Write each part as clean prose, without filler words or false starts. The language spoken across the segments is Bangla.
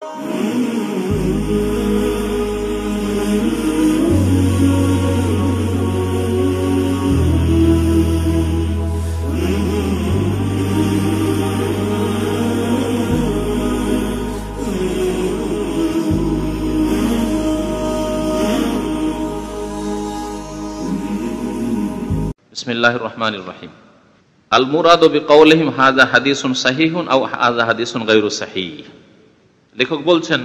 বিসমিল্লাহির রহমানির রহিম। আল মুরাদু বিকাউলিহিম হাযা হাদিসুন সাহিহুন আও হাযা হাদিসুন গায়রু সাহিহ। লেখক বলছেন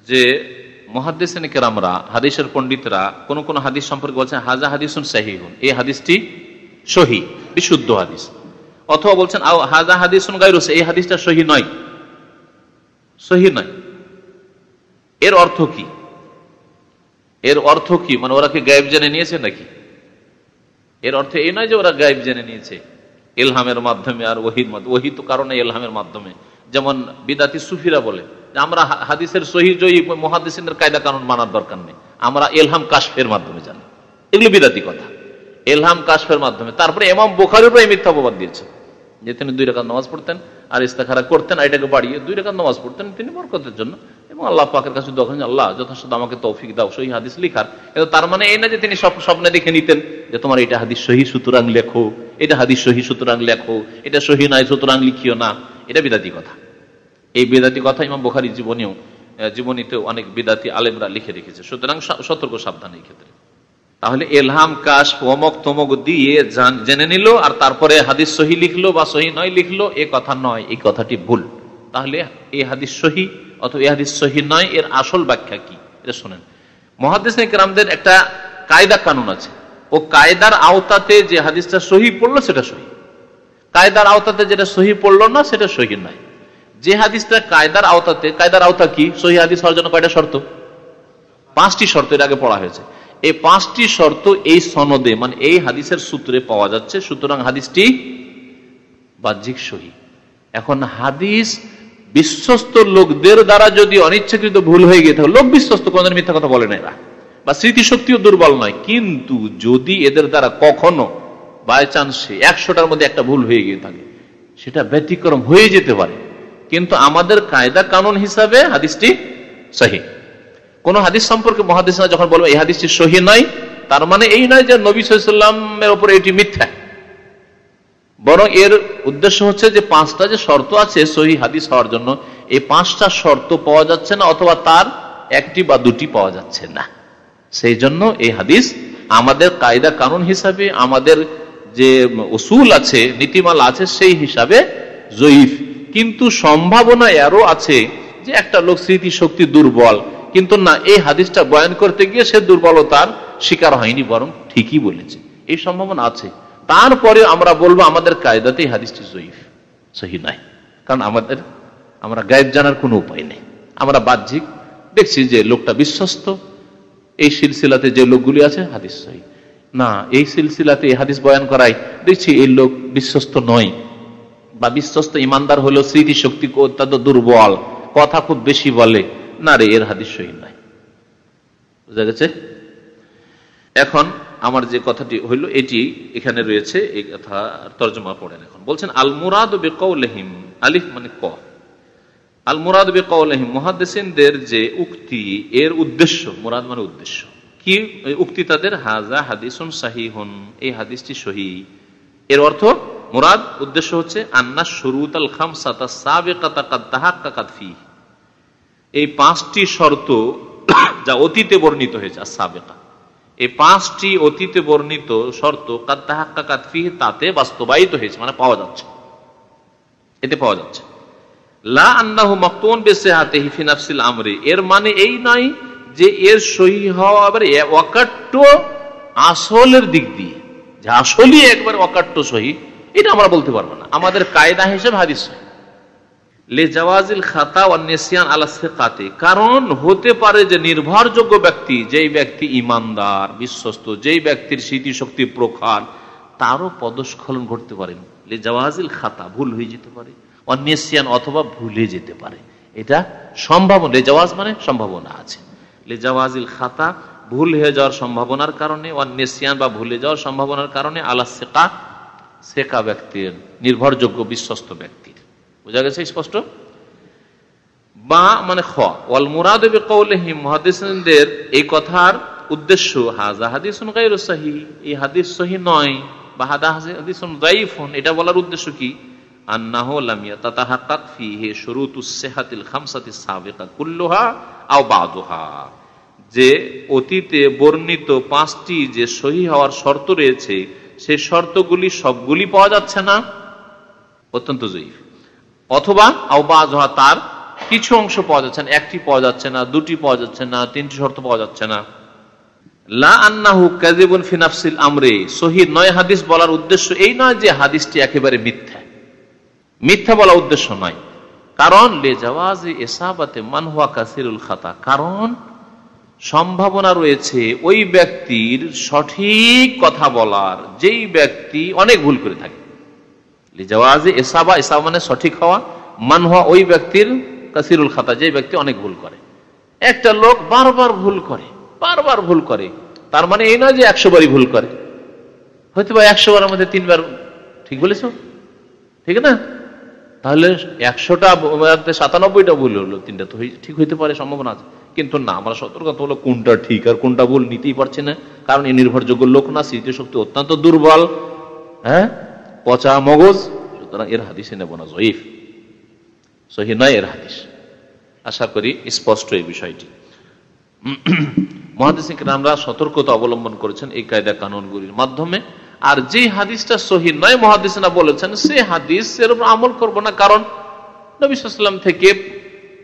যে মুহাদ্দিসিন কেরামরা, হাদিসের পণ্ডিতরা কোন কোন হাদিস সম্পর্কে বলছেন হাযা হাদিসুন সাহিহুন, এই হাদিসটি সহিহ, বিশুদ্ধ হাদিস। অথবা বলছেন আও হাযা হাদিসুন গায়রু সাহিহ, এই হাদিসটা সহিহ নয়, সহিহ নয়। এর অর্থ কি? এর অর্থ কি? মানে ওরা কি গায়েব জেনে নিয়েছে নাকি? এর অর্থ এই নয় যে ওরা গায়েব জেনে নিয়েছে ইলহামের মাধ্যমে আর ওহির মাধ্যমে। ওহি তো কারণে ইলহামের মাধ্যমে। যেমন বিদাতি সুফিরা বলে যে আমরা হাদিসের সহিহ জয়ী মুহাদ্দিসিনদের কায়দা কানুন মানার দরকার নেই, আমরা ইলহাম কাশফের মাধ্যমে জানি। এগুলো বিদাতি কথা, ইলহাম কাশফের মাধ্যমে। তারপরে ইমাম বুখারীর উপর এই মিথ্যা অপবাদ দিয়েছে যে তিনি 2 রাকাত নামাজ পড়তেন আর ইস্তেখারা করতেন, এটাকে বাড়িয়ে 2 রাকাত নামাজ পড়তেন তিনি বরকতের জন্য, এবং আল্লাহ পাকের কাছে দোয়া করেন আল্লাহ যথাসাধ্য আমাকে তৌফিক দাও সহিহ হাদিস লেখার। কিন্তু তার মানে এই না যে তিনি স্বপ্নে দেখে নিতেন যে তোমার এটা হাদিস সহিহ সুতরাং লেখো, এটা হাদিস সহিহ সুতরাং লেখো, এটা সহিহ নয় সুতরাং লিখিও না। এটা বিদাতি কথা। এই বিদাতি কথা ইমাম বুখারী জীবনীতেও অনেক বিদাতি আলেমরা লিখে রেখেছে। সুতরাং সতর্ক সাবধান এই ক্ষেত্রে। তাহলে ইলহাম কাশফ অমক তমক দিয়ে জেনে নিল আর তারপরে হাদিস সহিহ লিখলো বা সহিহ নয় লিখলো, এ কথা নয়, এই কথাটি ভুল। তাহলে এই হাদিস সহিহ অথবা এই হাদিস সহিহ নয়, এর আসল ব্যাখ্যা কি এটা শোনেন। মুহাদ্দিসিন কেরামদের একটা কায়দা কানুন আছে, ও কায়দার আওতাতে যে হাদিসটা সহিহ পড়লো সেটা সহিহ, কায়দার আওতাতে যেটা সহিহ পড়লো না সেটা সহিহ নয়। যে হাদিসটা কায়দার আওতাতে, কায়দার আওতা কি? সহিহ হাদিস হওয়ার জন্য কয়টা শর্ত? 5টি শর্ত এর আগে পড়া হয়েছে। এই 5টি শর্ত এই সনদে মানে এই হাদিসের সূত্রে পাওয়া যাচ্ছে, সুতরাং হাদিসটি বাহ্যিক সহিহ। এখন হাদিস বিশ্বস্ত লোকদের দ্বারা যদি অনিচ্ছাকৃত ভুল হয়ে গিয়ে থাকে, লোক বিশ্বস্ত, কোনদিন মিথ্যা কথা বলে না এরা, বা স্মৃতিশক্তিও দুর্বল নয়, কিন্তু যদি এদের দ্বারা কখনো বাই চান্সে 100টার মধ্যে একটা ভুল হয়ে গিয়ে থাকে, সেটা ব্যতিক্রম হয়ে যেতে পারে, কিন্তু আমাদের কায়দা কানুন হিসাবে হাদিসটি সহিহ। কোন হাদিস সম্পর্কে মুহাদ্দিসরা যখন বলবে এই হাদিসটি সহিহ নয়, তার মানে এই নয় যে নবী সাল্লাল্লাহু আলাইহি ওয়াসাল্লামের উপরে এটি মিথ্যা, বরং এর উদ্দেশ্য হচ্ছে যে 5টা যে শর্ত আছে সহিহ হাদিস হওয়ার জন্য, এই 5টা শর্ত পাওয়া যাচ্ছে না, অথবা তার 1টি বা 2টি পাওয়া যাচ্ছে না। সেই জন্য এই হাদিস আমাদের কায়দা কানুন হিসাবে, আমাদের যে উসুল আছে, নীতিমালা আছে, সেই হিসাবে জয়ীফ। কিন্তু সম্ভাবনা এরও আছে যে একটা লোক স্মৃতি শক্তি দুর্বল, কিন্তু না, এই হাদিসটা বয়ান করতে গিয়ে সে দুর্বলতার শিকার হয়নি, বরং ঠিকই বলেছে, এই সম্ভাবনা আছে। তারপরে আমরা বলবো আমাদের কায়দাতে এই হাদিসটি জয়ীফ, সহিহ নয়। কারণ আমরা গায়েব জানার কোনো উপায় নেই। আমরা বাহ্যিক দেখছি যে লোকটা বিশ্বস্ত, এই সিলসিলাতে যে লোকগুলি আছে হাদিস সহিহ, না এই সিলসিলাতে এই হাদিস বয়ান করাই দেখছি এই লোক বিশ্বস্ত নয়, বা বিশ্বস্ত ইমানদার হলেও স্মৃতি শক্তি অত্যন্ত দুর্বল, কথা খুব বেশি বলে, না রে এর হাদিস সহিহ নয়। বুঝা গেছে? এখন আমার যে কথাটি হইল এটি এখানে রয়েছে, এই কথা তর্জমা পড়েন। এখন বলছেন আল মুরাদু বিকাউলিহিম, আলিফ মানে ক, আল মুরাদু বিকাউলিহিম, মুহাদ্দিসিনদের যে উক্তি, এর উদ্দেশ্য, মুরাদ মানে উদ্দেশ্য কি? উক্তি তাদের হাযা হাদিসুন সাহিহুন, এই হাদিসটি সহিহ। এর অর্থ, মুরাদ উদ্দেশ্য হচ্ছে আন্না শুরুতাল খামসাতা সাবিকাতা কাদ তাহাক্কাকাত ফিহি, এই 5টি শর্ত যা অতীতে বর্ণিত হয়েছে, সাবিকা, এই 5টি অতীতে বর্ণিত শর্ত কাদ তাহাক্কাকাত ফিহি, তাতে বাস্তবায়িত হয়েছে, মানে পাওয়া যাচ্ছে, এতে পাওয়া যাচ্ছে। লা আন্নাহু মাকতুন বিসিহাতিহি ফি নাফসিল আমরি, এর মানে এই নয় যে এর সহিহ হওয়া আবার অকাট্য আসলের দিক দিয়ে, যে আসলই একবার অকাট্য সহিহ, এটা আমরা বলতে পারবো না। আমাদের কায়দা হিসেবে হাদিস সহিহ। লিজাওয়াজিল খাতা ওয়ান নিসিয়ান আলা সিকাতি, কারণ হতে পারে যে নির্ভরযোগ্য ব্যক্তি, যেই ব্যক্তি ইমানদার বিশ্বস্ত, যেই ব্যক্তির স্মৃতি শক্তি প্রখর, তারও পদস্খলন ঘটতে পারে। লিজাওয়াজিল খাতা, ভুল হয়ে যেতে পারে, ওয়ান নিসিয়ান অথবা ভুলে যেতে পারে, এটা সম্ভাবনা। লিজাওয়াজ মানে সম্ভাবনা আছে, লিজাওয়াজিল খাতা ভুল হয়ে যাওয়ার সম্ভাবনার কারণে, ওয়ান নিসিয়ান বা ভুলে যাওয়ার সম্ভাবনার কারণে, আলা সিকা, সিকা ব্যক্তির, নির্ভরযোগ্য বিশ্বস্ত ব্যক্তির। বোঝা গেছে স্পষ্ট? বা মানে খ ওয়াল মুরাদু বিকাউলিহিম, মুহাদ্দিসিনদের এই কথার উদ্দেশ্য হাযা হাদিসুন গায়রু সহিহ, এই হাদিস সহিহ নয়, বা হাদা হাদিসুন দাঈফুন, এটা বলার উদ্দেশ্য কি? আন্নাহু লাম ইয়াতাতাহাক্কাক ফীহি শুরুতুস সিহাতিল খামসাতিস সাবিকা কুল্লুহা আও বা'দুহা, যে অতীতে বর্ণিত পাঁচটি যে সহিহ হওয়ার শর্ত রয়েছে সেই শর্তগুলি সবগুলি পাওয়া যাচ্ছে না, অত্যন্ত জয়ীফ, অথবা আও বা'দুহা তার কিছু অংশ পাওয়া যাচ্ছে না, একটি পাওয়া যাচ্ছে না, দুটি পাওয়া যাচ্ছে না, তিনটি শর্ত পাওয়া যাচ্ছে না। লা আন্নাহু কাযিবুন ফি নাফসিল আমরি, সহিহ নয় হাদিস বলার উদ্দেশ্য এই নয় যে হাদিসটি একেবারে মিথ্যা, মিথ্যা বলা উদ্দেশ্য নয়। কারণ লিজাওয়াজি ইসাবাতে মান হুয়া কাসিরুল খাতা, কারণ সম্ভাবনা রয়েছে ওই ব্যক্তির সঠিক কথা বলার, যেই ব্যক্তি অনেক ভুল করে থাকে। লিজাওয়াজি ইসাবা, ইসাবা মানে সঠিক হওয়া, মান হুয়া ওই ব্যক্তির কাসিরুল খাতা, যে ব্যক্তি অনেক ভুল করে। একটা লোক বারবার ভুল করে, বারবার ভুল করে, তার মানে এই নয় যে 100 বারই ভুল করে, হয়তো বা 100 বারের মধ্যে 3 বার ঠিক বলেছ, ঠিক না? তাহলে 100টা 97টা ভুল হলো, 3টা তো ঠিক হইতে পারে, সম্ভাবনা আছে। কিন্তু না, আমরা সতর্কতা হলো কোনটা ঠিক আর কোনটা ভুল নিতেই পারছি না, কারণ এই নির্ভরযোগ্য লোক না, স্মৃতিশক্তি অত্যন্ত দুর্বল, হ্যাঁ, পচা মগজ, সুতরাং এর হাদিসে নেব না, জয়ীফ, সহিহ নয় এর হাদিস। আশা করি স্পষ্ট এই বিষয়টি। মুহাদ্দিসিন কিরামরা সতর্কতা অবলম্বন করেছেন এই কায়দা কানুনগুলির মাধ্যমে। আর যে হাদিসটা সহিহ নয় মুহাদ্দিসিনরা বলেছেন সেই হাদিসের উপর আমল করব না, কারণ নবী সাল্লাল্লাহু আলাইহি ওয়াসাল্লাম থেকে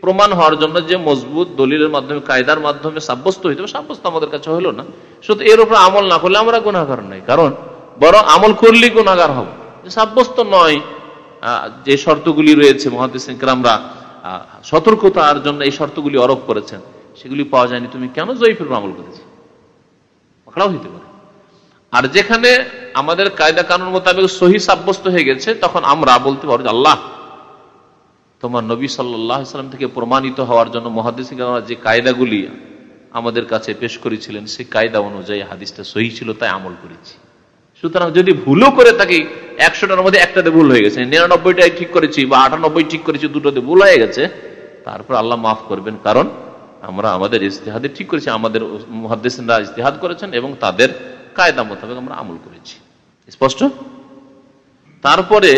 প্রমাণ হওয়ার জন্য যে মজবুত দলিলের মাধ্যমে, কায়দার মাধ্যমে সাব্যস্ত হইতে হবে, সাব্যস্ত আমাদের কাছে হলো না। শুধু এর উপর আমল না করলে আমরা গুনাহগার নই, কারণ বরং আমল করলেই গুনাহগার হব। সাব্যস্ত নয় যে শর্তগুলি রয়েছে, মুহাদ্দিসিন কিরামরা সতর্কতার জন্য এই শর্তগুলি আরোপ করেছেন, সেগুলি পাওয়া যায়নি, তুমি কেন জয়ীফের আমল করেছো, পাকড়াও হইতে পারে। আর যেখানে আমাদের কায়দা কানুন মোতাবেক সহিহ সাব্যস্ত হয়ে গেছে, তখন আমরা বলতে পারবো আল্লাহ, তোমার নবী সাল্লাল্লাহু আলাইহি ওয়াসাল্লাম থেকে প্রমাণিত হওয়ার জন্য মুহাদ্দিসিন কিরামরা যে কায়দাগুলি আমাদের কাছে পেশ করেছিলেন, সেই কায়দা অনুযায়ী হাদিসটা সহিহ ছিল, তাই আমল করেছি। সুতরাং যদি ভুলও করে থাকি, 100টার মধ্যে একটাতে ভুল হয়ে গেছে, 99টাই ঠিক করেছি বা 98 ঠিক করেছি, দুটোতে ভুল হয়ে গেছে, তারপর আল্লাহ মাফ করবেন, কারণ আমরা আমাদের ইজতিহাদে ঠিক করেছি, আমাদের মুহাদ্দিসিনরা ইজতিহাদ করেছেন এবং তাদের কায়দা মোতাবেক আমরা আমল করেছি। স্পষ্ট? তারপরে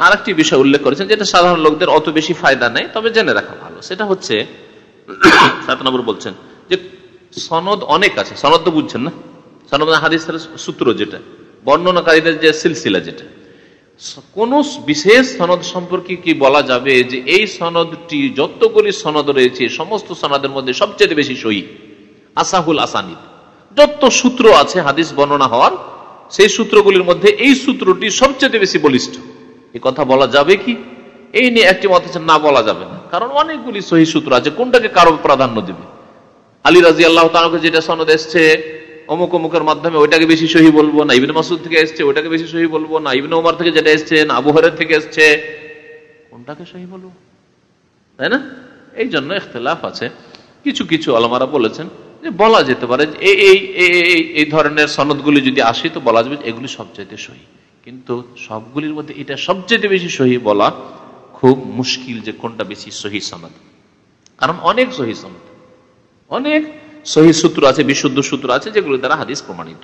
আরেকটি বিষয় উল্লেখ করেছেন, যেটা সাধারণ লোকদের অত বেশি ফায়দা নেই, তবে জেনে রাখা ভালো। সেটা হচ্ছে 7 নম্বর বলছেন যে সনদ অনেক আছে। সনদ তো বুঝছেন না, সনদ হাদিসের সূত্র, যেটা বর্ণনাকারীদের যে সিলসিলা, যেটা কোন বিশেষ সনদ সম্পর্কে কি বলা যাবে যে এই সনদটি, যতগুলি সনদ রয়েছে সমস্ত সনদের মধ্যে সবচেয়ে বেশি সহিহ, আসাহুল আসানিদ, যত সূত্র আছে হাদিস বর্ণনা হওয়ার, সেই সূত্রগুলির মধ্যে এই সূত্রটি সবচেয়ে বেশি বলিষ্ঠ, এই কথা বলা যাবে কি? এই নিয়ে একটি মত আছে, না, বলা যাবে না, কারণ অনেকগুলি সহিহ সূত্র আছে, কোনটাকে কারো প্রাধান্য দেবে? আলী রাদিয়াল্লাহু তাআলা যেটা সনদ এসছে অমুক অমুকের মাধ্যমে, ওইটাকে বেশি সহিহ বলবো না, ইবনে মাসউদ থেকে এসছে ওইটাকে বেশি সহিহ বলবো না, ইবনে ওমর থেকে যেটা এসছে, আবু হুরায়রা থেকে এসছে, কোনটাকে সহিহ বলবো? তাই না? এই জন্য ইখতিলাফ আছে। কিছু কিছু উলামারা বলেছেন যে বলা যেতে পারে এই ধরনের সনদগুলি যদি আসে তো বলা যাবে এগুলি সবচাইতে সহিহ, কিন্তু সবগুলির মধ্যে এটা সবচাইতে বেশি সহিহ বলা খুব মুশকিল, যে কোনটা বেশি সহিহ সনদ। কারণ অনেক সহিহ সনদ, অনেক সহিহ সূত্র আছে, বিশুদ্ধ সূত্র আছে, যেগুলো দ্বারা হাদিস প্রমাণিত।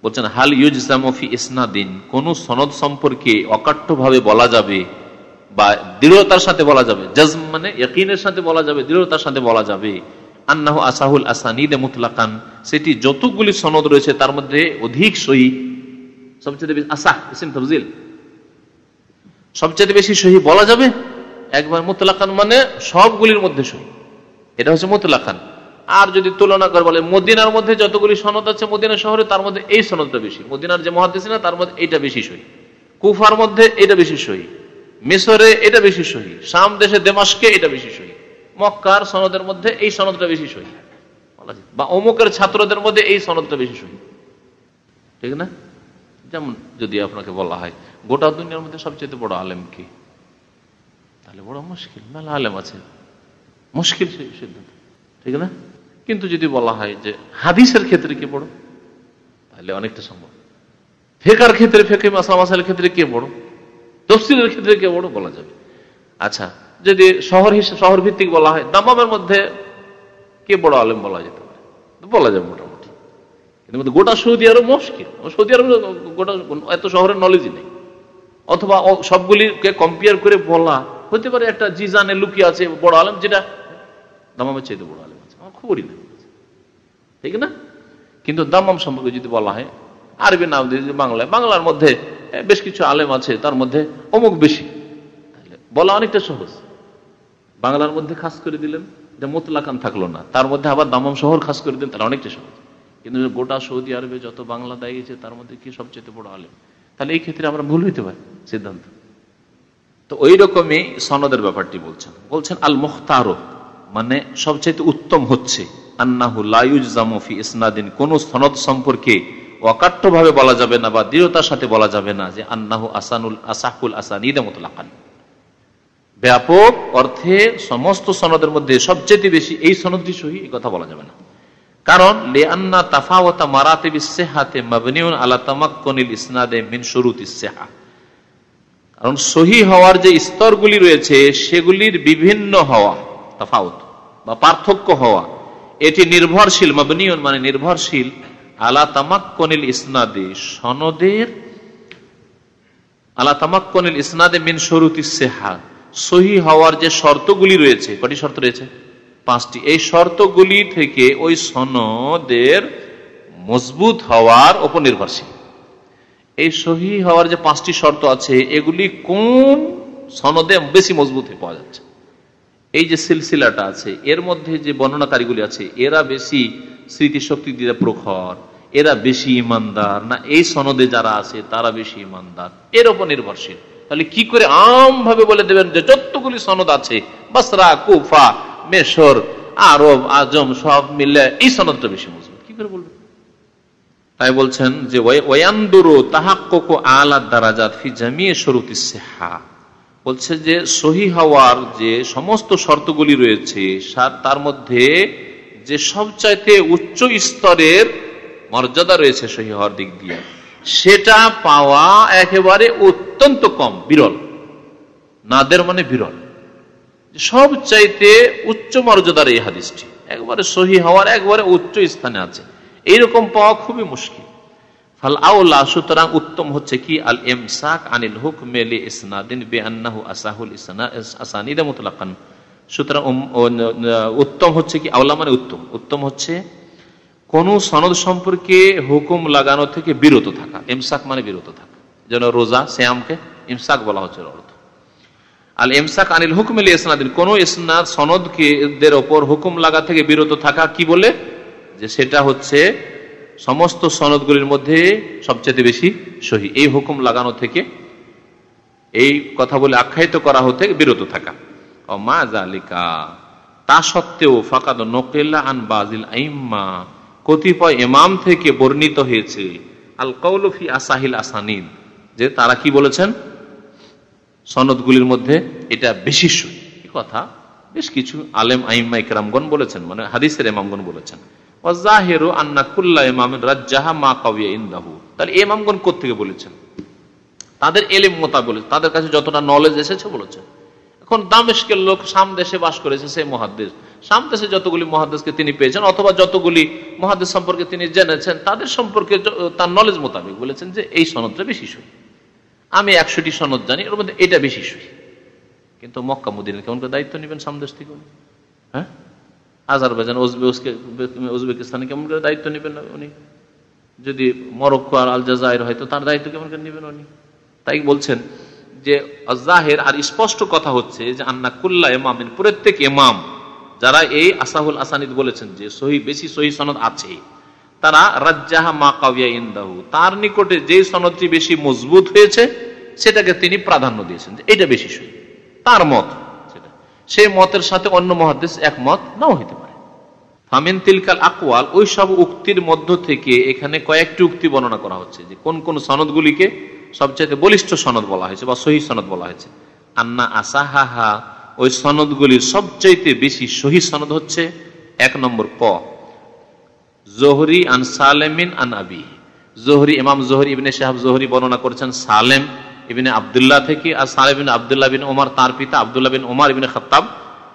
বলছেন হাল ইউজজামু ফি ইসনাদিন, কোন সনদ সম্পর্কে অকাট্যভাবে বলা যাবে বা দৃঢ়তার সাথে বলা যাবে, জাজম মানে ইয়াকিনের সাথে বলা যাবে, দৃঢ়তার সাথে বলা যাবে, আন্নাহু আসাহুল আসানিদ মুতলাকান, সেটি যতগুলি সনদ রয়েছে তার মধ্যে অধিক সহিহ, সবচেয়ে বেশি আসাহ, ইসম তাফজিল, সবচেয়ে বেশি সহিহ বলা যাবে একবার, মুতলাকান মানে সবগুলির মধ্যে সহিহ, এটা হচ্ছে মুতলাকান। আর যদি তুলনা করে বলে মদিনার মধ্যে যতগুলি সনদ আছে মদিনা শহরে, তার মধ্যে এই সনদটা বেশি, মদিনার যে মুহাদ্দিসিন তার মধ্যে এটা বেশি সহিহ, কুফার মধ্যে এটা বেশি সহিহ, মিশরে এটা বেশি সহিহ, শাম দেশে দামেস্কে এটা বেশি সহিহ, মক্কার সনদের মধ্যে এই সনদটা বেশি সহিহ, বা অমুকের ছাত্রদের মধ্যে এই সনদটা বেশি সহিহ, ঠিক না? যেমন যদি আপনাকে বলা হয় গোটা দুনিয়ার মধ্যে সবচেয়ে বড় আলেম কি, তাহলে বড় মুশকিল, মেলা আলেম আছে, মুশকিল সিদ্ধান্ত, ঠিক না? কিন্তু যদি বলা হয় যে হাদিসের ক্ষেত্রে কে বড়, তাহলে অনেকটা সম্ভব। ফিকহের ক্ষেত্রে, ফিকহ মাসাইলের ক্ষেত্রে কে বড়, তাফসীরের ক্ষেত্রে কে বড় বলা যাবে। আচ্ছা, যদি শহর ভিত্তিক বলা হয়, দাম্মামের মধ্যে কে বড় আলেম বলা যেতে পারে? বলা যাবে মোটামুটি, কিন্তু গোটা সৌদি আরব মুশকিল। সৌদি আরব গোটা এত শহরের নলেজই নেই, অথবা সবগুলিকে কম্পেয়ার করে বলা হতে পারে একটা জিজানে লুকিয়ে আছে বড় আলেম, যেটা দাম্মামের চাইতে বড় আলেম আছে, আমার খবরই নেই, ঠিক না? কিন্তু দাম্মাম সম্পর্কে যদি বলা হয়, আরবি নাম দিয়ে বাংলার মধ্যে বেশ কিছু আলেম আছে, তার মধ্যে অমুক বেশি, তাহলে বলা অনেকটা সহজ। বাংলার মধ্যে খাস করে দিলেন, যে মুতলাকান থাকলো না, তার মধ্যে আবার দাম্মাম শহর খাস করে দিলেন, তাহলে অনেকটা সহজ। কিন্তু গোটা সৌদি আরবে যত বাংলা দাঁড়িয়েছে তার মধ্যে কি সবচেয়ে বড় আলেম, তাহলে এই ক্ষেত্রে আমরা ভুল হইতে পারি সিদ্ধান্ত। তো ওই রকমই সনদের ব্যাপারটি বলছেন আল মুখতার, মানে সবচেয়ে উত্তম হচ্ছে আন্নাহু লা ইউজজামু ফি ইসনাদিন, কোন সনদ সম্পর্কে অকাট্য ভাবে বলা যাবে না বা দৃঢ়তার সাথে বলা যাবে না যে আন্নাহু আসাহুল আসানিদ মুতলাকান, ব্যাপক অর্থে সমস্ত সনদের মধ্যে সবচেয়ে বেশি এই সনদটি সহিহ, এই কথা বলা যাবে না। কারণ লিআন্না তাফাওয়াতা মারাতিবিস সিহহাতি মাবনিউন আলা তামাক্কুনিল ইসনাদে মিন শুরুতিস সিহহা, কারণ সহিহ হওয়ার যে স্তরগুলি রয়েছে সেগুলির বিভিন্ন হওয়া, তাফাউত বা পার্থক্য হওয়া, এটি নির্ভরশীল, মাবনিউন মানে নির্ভরশীল, আলা তামাক্কুনিল ইসনাদে, সনদের আলা তামাক্কুনিল ইসনাদে মিন শুরুতিস সিহহা, সহিহ হওয়ার যে শর্তগুলি রয়েছে, কয়টি শর্ত রয়েছে? 5টি। এই শর্তগুলি থেকে ওই সনদের মজবুত হওয়ার উপর নির্ভরশীল। এই সহিহ হওয়ার যে 5টি শর্ত আছে, এগুলি কোন সনদে বেশি মজবুত হয়ে পাওয়া যাচ্ছে। এই যে সিলসিলাটা আছে, এর মধ্যে যে বর্ণনাকারীগুলি আছে, এরা বেশি স্মৃতিশক্তি দিয়ে প্রখর, এরা বেশি ইমানদার না এই সনদে যারা আছে তারা বেশি ইমানদার, এর উপর নির্ভরশীল। তাহলে কি করে আম ভাবে বলে দেবেন যে যতগুলি সনদ আছে বাসরা, কুফা, মেশর, আরব, আজম সব মিলে এই সনদটা বেশি মজবুত, কি করে বলবেন? তাই বলছেন যে ওয়ায়ানদুরু তাহাক্কুকু আলা দারাজাত ফি জামি শুরুতিস সিহহা, বলছে যে সহিহ হওয়ার যে সমস্ত শর্তগুলি রয়েছে তার মধ্যে যে সবচাইতে উচ্চ স্তরের মর্যাদা রয়েছে সহিহ হওয়ার দিক দিয়ে, সেটা পাওয়া একেবারে অত্যন্ত কম, বিরল। নাদের মানে বিরল, সবচাইতে উচ্চ মর্যাদার এই হাদিসটি একবারে সহিহ হওয়ার একবারে উচ্চ স্থানে আছে, এইরকম পাওয়া খুবই মুশকিল। ফাল আউলা, সুতরাং উত্তম হচ্ছে কি আল ইমসাক আনিল হুকমি লি ইসনাদিন বিআন্নাহু আসাহুল আসানিদ মুতলাকান, সুতরাং উত্তম হচ্ছে কি, আউলা মানে উত্তম, উত্তম হচ্ছে কোন সনদ সম্পর্কে হুকুম লাগানো থেকে বিরত থাকা। ইমসাক মানে বিরত থাকা, যেন রোজা সিয়ামকে ইমসাক বলা হচ্ছে অর্থ। আল ইমসাক আনিল হুকমি লি ইসনাদিন, কোন ইসনাদ সনদকে দের উপর হুকুম লাগা থেকে বিরত থাকা, কি বলে যে সেটা হচ্ছে সমস্ত সনদগুলির মধ্যে সবচেয়ে বেশি সহিহ, এই হুকুম লাগানো থেকে, এই কথা বলে আখ্যায়িত করা হতে বিরত থাকা। ও মা যালিকা, তা সত্ত্বেও ফাকাদ নকিলা আন বাজিল আইম্মা, কতিপয় ইমাম থেকে বর্ণিত হয়েছে আল কাউলু ফি আসাহিল আসানিদ, যে তারা কি বলেছেন সনদগুলির মধ্যে এটা বেশি সহিহ, এই কথা বেশ কিছু আলেম আইম্মা ইকরামগণ বলেছেন, মানে হাদিসের ইমামগণ বলেছেন। ওয়াজাহিরু আন্না কুল্লা ইমামিন রাজ্জাহা মা কাওয়িয়া ইনদাহু, তাহলে ইমামগণ কোত্থেকে বলেছেন? তাদের ইলম মোতাবেক বলেছেন, তাদের কাছে যতটা নলেজ এসেছে বলেছেন। এখন দামেস্কের লোক শাম দেশে বাস করেছে, সেই মুহাদ্দিস, শাম দেশে যতগুলি মুহাদ্দিসকে তিনি পেয়েছেন অথবা যতগুলি মুহাদ্দিস সম্পর্কে তিনি জেনেছেন, তাদের সম্পর্কে তার নলেজ মোতাবেক বলেছেন যে এই সনদটা বেশি সহিহ। আমি 100টি সনদ জানি, এর মধ্যে এটা বেশি সহিহ। কিন্তু মক্কা মদিনা কেমন করে দায়িত্ব নেবেন শাম দেশ থেকে? হ্যাঁ, আজারবাইজান, উজবেকিস্তানে কেমন করে দায়িত্ব নেবেন উনি? যদি মরক্কো আর আলজাজায়ের হয়তো তার দায়িত্ব কেমন করে নেবেন উনি? তাই বলছেন যে জাহের আর স্পষ্ট কথা হচ্ছে যে আন্না কুল্লা ইমামিন, প্রত্যেক ইমাম যারা এই আসাহুল আসানিদ বলেছেন যে সহিহ, বেশি সহিহ সনদ আছে, তারা রাজ্জাহা মা কাওয়িয়া ইনদাহু, তার নিকটে যে সনদটি বেশি মজবুত হয়েছে সেটাকে তিনি প্রাধান্য দিয়েছেন যে এটা বেশি সহিহ, তার মত সেটা। সেই মতের সাথে অন্য মুহাদ্দিস একমত নাও হইতে পারে। ফামিন তিলকাল আকওয়াল, ওই সব উক্তির মধ্য থেকে এখানে কয়েকটি উক্তি বর্ণনা করা হচ্ছে যে কোন কোন সনদগুলিকে সবচেয়ে বলিষ্ঠ সনদ বলা হয়েছে বা সহিহ সনদ বলা হয়েছে। আন্না আসাহাহা, ওই সনদগুলির সবচাইতে বেশি সহিহ সনদ হচ্ছে 1 নম্বর ক জোহরি আন সালেমিন আন আবি, জোহরি, ইমাম জোহরি ইবনে শাহাব জোহরি বর্ণনা করেছেন সালেম ইবনে আব্দুল্লাহ থেকে, আর সালেম বিন আব্দুল্লাহ বিন ওমর তার পিতা আব্দুল্লাহ বিন ওমর ইবনে খাত্তাব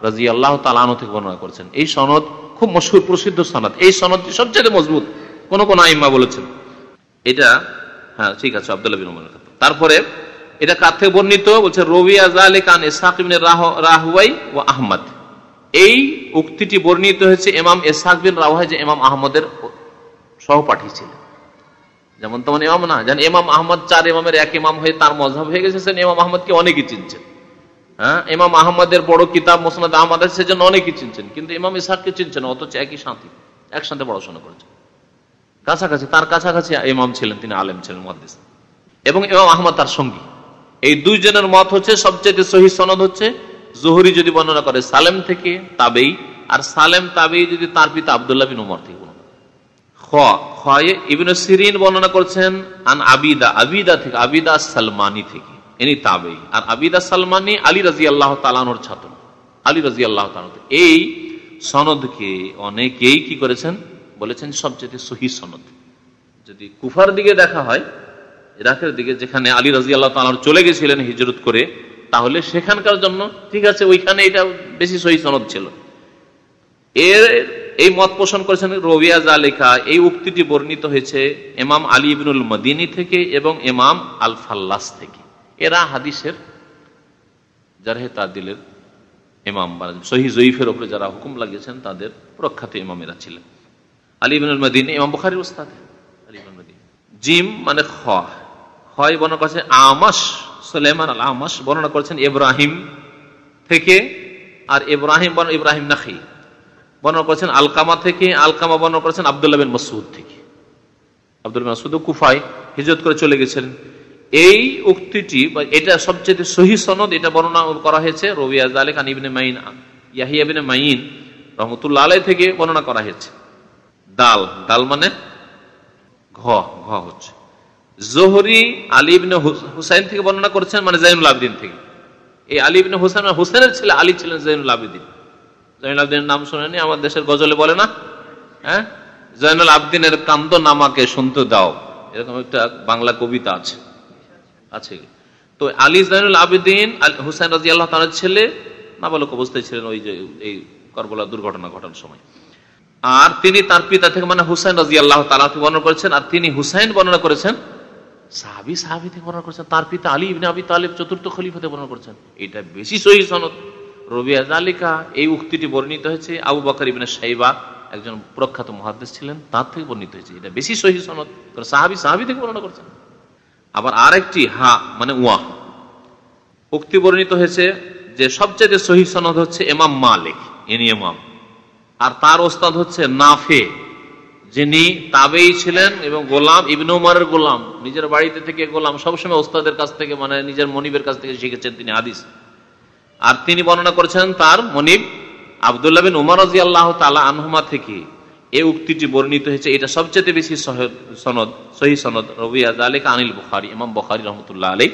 রাদিয়াল্লাহু তাআলা আনহু থেকে বর্ণনা করেছেন। এই সনদ খুব মশহুর প্রসিদ্ধ সনদ, এই সনদটি সবচেয়ে মজবুত। কোন কোন আইম্মা বলেছেন এটা, হ্যাঁ ঠিক আছে, আব্দুল্লাহ বিন ওমর। তারপরে এটা কার থেকে বর্ণিত বলছে, রবিয়া যালিকা আন ইসহাক ইবনে রাহওয়াই ওয়া আহমদ। এই উক্তিটি বর্ণিত হয়েছে ইমাম ইসহাক বিন রাহওয়াই, যে ইমাম আহমদের সহপাঠী ছিলেন। যেমন তেমন ইমাম না, যেন ইমাম আহমদ 4 ইমামের এক ইমাম হয়ে তার মযহাব হয়ে গেছে, ইমাম আহমদকে অনেকেই চিনছেন। হ্যাঁ, ইমাম আহমদের বড় কিতাব মুসনাদ আহমদ আছে, সেজন্য অনেকেই চিনছেন, কিন্তু ইমাম ইসহাককে চিনছেন, অথচ একই সাথী, একসাথে পড়াশোনা করেছেন, কাছাকাছি, তার কাছাকাছি ইমাম ছিলেন, তিনি আলেম ছিলেন, মুহাদ্দিস। এবং ইমাম আহমদ তার সঙ্গী। এই দুইজনের মত হচ্ছে সবচেয়ে সহিহ সনদ হচ্ছে জুহরি যদি বর্ণনা করে সালেম থেকে তাবেই, আর সালেম তাবেই যদি তার পিতা আব্দুল্লাহ বিন ওমর থেকে বর্ণনা করে। ইবনে সিরিন বর্ণনা করছেন আন আবিদা, আবিদা থেকে, আবিদা সালমানি থেকে, ইনি তাবেই। আর আবিদা সালমানি আলী রাদিয়াল্লাহু তাআলা আনহুর ছাত্র, আলী রাদিয়াল্লাহু তাআলা। এই সনদকে অনেকেই কি করেছেন, বলেছেন সবচেয়ে সহিহ সনদ। যদি কুফার দিকে দেখা হয়, ইরাকের দিকে, যেখানে আলী রাদিয়াল্লাহু তাআলা চলে গেছিলেন হিজরত করে, তাহলে সেখানকার জন্য ঠিক আছে, ওইখানে এটা বেশি সহিহ সনদ ছিল। এই মত পোষণ করেছেন রবিয়া যালিকা, এই উক্তিটি বর্ণিত হয়েছে ইমাম আলী ইবনুল মদিনী থেকে এবং ইমাম আল ফাল্লাস থেকে। এরা হাদিসের জারহে তাদিলের ইমাম, সহিহ জয়ীফের উপরে যারা হুকুম লাগিয়েছেন তাদের প্রখ্যাত ইমামেরা ছিলেন। আলী ইবনুল মদিনী ইমাম বুখারীর উস্তাদ। আলী ইবনুল মদিনী, জিম মানে হয় বর্ণনা করেছেন আমাশ, সুলাইমান আল আমাশ বর্ণনা করেছেন ইব্রাহিম থেকে, আর ইব্রাহিম নাখি বর্ণনা করেছেন আলকামা থেকে, আলকামা বর্ণনা করেছেন আব্দুল্লাহ বিন মাসউদ থেকে। আব্দুল্লাহ বিন মাসউদ কুফায় হিজরত করে চলে গেছিলেন। এই উক্তিটি, এটা সবচেয়ে সহিহ সনদ, এটা বর্ণনা করা হয়েছে রবিয়া যালিকা আন ইবনে মাইন, ইয়াহিয়া ইবনে মাইন রাহমাতুল্লাহ আলাইহি থেকে বর্ণনা করা হয়েছে। দাল মানে ঘ হচ্ছে। জোহরি আলী ইবনে হুসাইন থেকে বর্ণনা করেছেন, মানে জাইনুল আবেদিন থেকে। এই আলী ইবনে হুসাইনের ছেলে আলী ছিলেন জাইনুল আবেদিন। জাইনুল আবেদিনের নাম শুনেনি? আমার দেশের গজলে বলে না, হ্যাঁ, জাইনুল আবেদিনের কান্দ নামাকে শুনতে দাও, এরকম একটা বাংলা কবিতা আছে। তো আলী জাইনুল আবেদিন হুসাইন রাদিয়াল্লাহু তাআলার ছেলে, নাবালক অবস্থায় ছিলেন ওই যে এই কারবালা দুর্ঘটনা ঘটার সময়। আর তিনি তার পিতা থেকে, মানে হুসাইন রাদিয়াল্লাহু তাআলা থেকে বর্ণনা করেছেন, আর তিনি হুসাইন বর্ণনা করেছেন সাহাবী থেকে বর্ণনা করেছেন, তার পিতা আলী ইবনে আবি তালিব চতুর্থ খলিফাতে বর্ণনা করেছেন। এটা বেশি সহিহ সনদ। রবিয়া যালিকা, এই উক্তিটি বর্ণিত হয়েছে আবু বকর ইবনে শাইবা, একজন প্রখ্যাত মুহাদ্দিস ছিলেন, তার থেকে বর্ণিত হয়েছে। এটা বেশি সহিহ সনদ, কারণ সাহাবী থেকে বর্ণনা করেছেন। আবার আরেকটি মানে ওয়া উক্তি বর্ণিত হয়েছে যে সবচেয়ে সহিহ সনদ হচ্ছে ইমাম মালিক, ইনি ইমাম, আর তার ওস্তাদ হচ্ছে নাফে, যিনি তাবেই ছিলেন এবং গোলাম, ইবনে উমরের গোলাম, নিজের বাড়িতে থেকে গোলাম, সবসময় ওস্তাদের কাছ থেকে, মানে নিজের মনিবের কাছ থেকে শিখেছেন তিনি হাদিস। আর তিনি বর্ণনা করেছেন তার মনিব আব্দুল্লাহ বিন উমর রাদিয়াল্লাহু তাআলা আনহুমা থেকে। এই উক্তিটি বর্ণিত হয়েছে, এটা সবচেয়ে বেশি সহিহ সনদ রবিয়া যালিকা আনিল বুখারী, ইমাম বুখারী রাহমাতুল্লাহ আলাইহি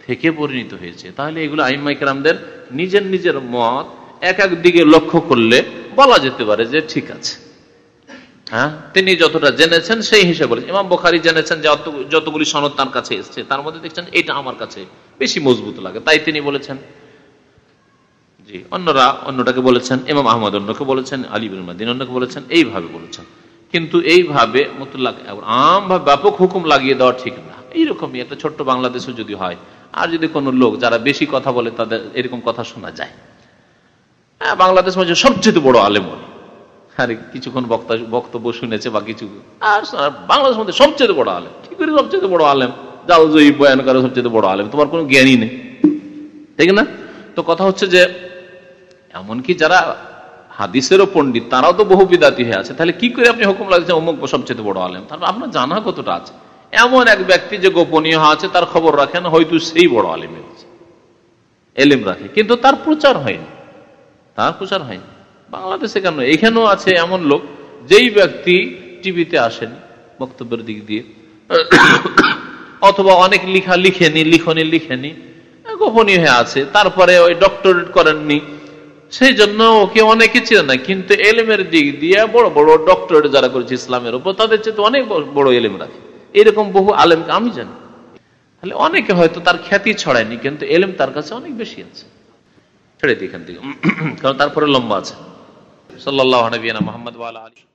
থেকে বর্ণিত হয়েছে। তাহলে এগুলো আইম্মায়ে কেরামদের নিজের নিজের মত এক এক দিকে লক্ষ্য করলে বলা যেতে পারে যে ঠিক আছে। হ্যাঁ, তিনি যতটা জেনেছেন সেই হিসেবে বলেছেন। ইমাম বুখারী জেনেছেন যে যতগুলি সনদ তার কাছে এসেছে, তার মধ্যে দেখছেন এটা আমার কাছে বেশি মজবুত লাগে, তাই তিনি বলেছেন। জি, অন্যটাকে বলেছেন, ইমাম আহমদ অন্যকে বলেছেন, আলী ইবনে মাদিনী অন্যকে বলেছেন, এইভাবে বলেছেন। কিন্তু এইভাবে মুতলাক আমভাবে ব্যাপক হুকুম লাগিয়ে দেওয়া ঠিক না। এইরকমই একটা ছোট্ট বাংলাদেশে যদি হয়, আর যদি কোনো লোক যারা বেশি কথা বলে তাদের এরকম কথা শোনা যায়, হ্যাঁ, বাংলাদেশ মধ্যে সবচেয়ে বড় আলেম বলে, আরে কিছুক্ষণ বক্তব্য শুনেছে বা কিছু, আর বাংলাদেশ মধ্যে সবচেয়ে বড় আলেম, কি করে সবচেয়ে বড় আলেম, যাও জয়ী বয়ান করে সবচেয়ে বড় আলেম, তোমার কোনো জ্ঞানই নেই, ঠিক না? তো কথা হচ্ছে যে এমনকি যারা হাদিসেরও পণ্ডিত, তারাও তো বহু বিদাতি হয়ে আছে, তাহলে কি করে আপনি হুকুম লাগছে অমুক সবচেয়ে বড় আলেম? তারপর আপনার জানা কতটা আছে? এমন এক ব্যক্তি যে গোপনীয় আছে, তার খবর রাখেন, হয়তো সেই বড় আলেম এলেম রাখে, কিন্তু তার প্রচার হয়নি, বাংলাদেশে কেন, এখানেও আছে এমন লোক, যেই ব্যক্তি টিভিতে আসেন বক্তব্যের দিক দিয়ে, অথবা অনেক লিখনি গোপনীয় হয়ে আছে, তারপরে ওই ডক্টরেট করেননি, সেই জন্য ওকে অনেকে চিনে না, কিন্তু এলেমের দিক দিয়ে বড় বড় ডক্টরেট যারা করেছে ইসলামের উপর, তাদের চেয়ে অনেক বড় এলেম রাখে। এরকম বহু আলেমকে আমি জানি। তাহলে অনেকে হয়তো তার খ্যাতি ছড়ায়নি, কিন্তু এলেম তার কাছে অনেক বেশি আছে। ছেড়ে দিই এখান থেকে, কারণ তারপরে লম্বা আছে। সাল্লাল্লাহু আলাইহি ওয়া সাল্লাম মুহাম্মদ ওয়া আলা আলিহি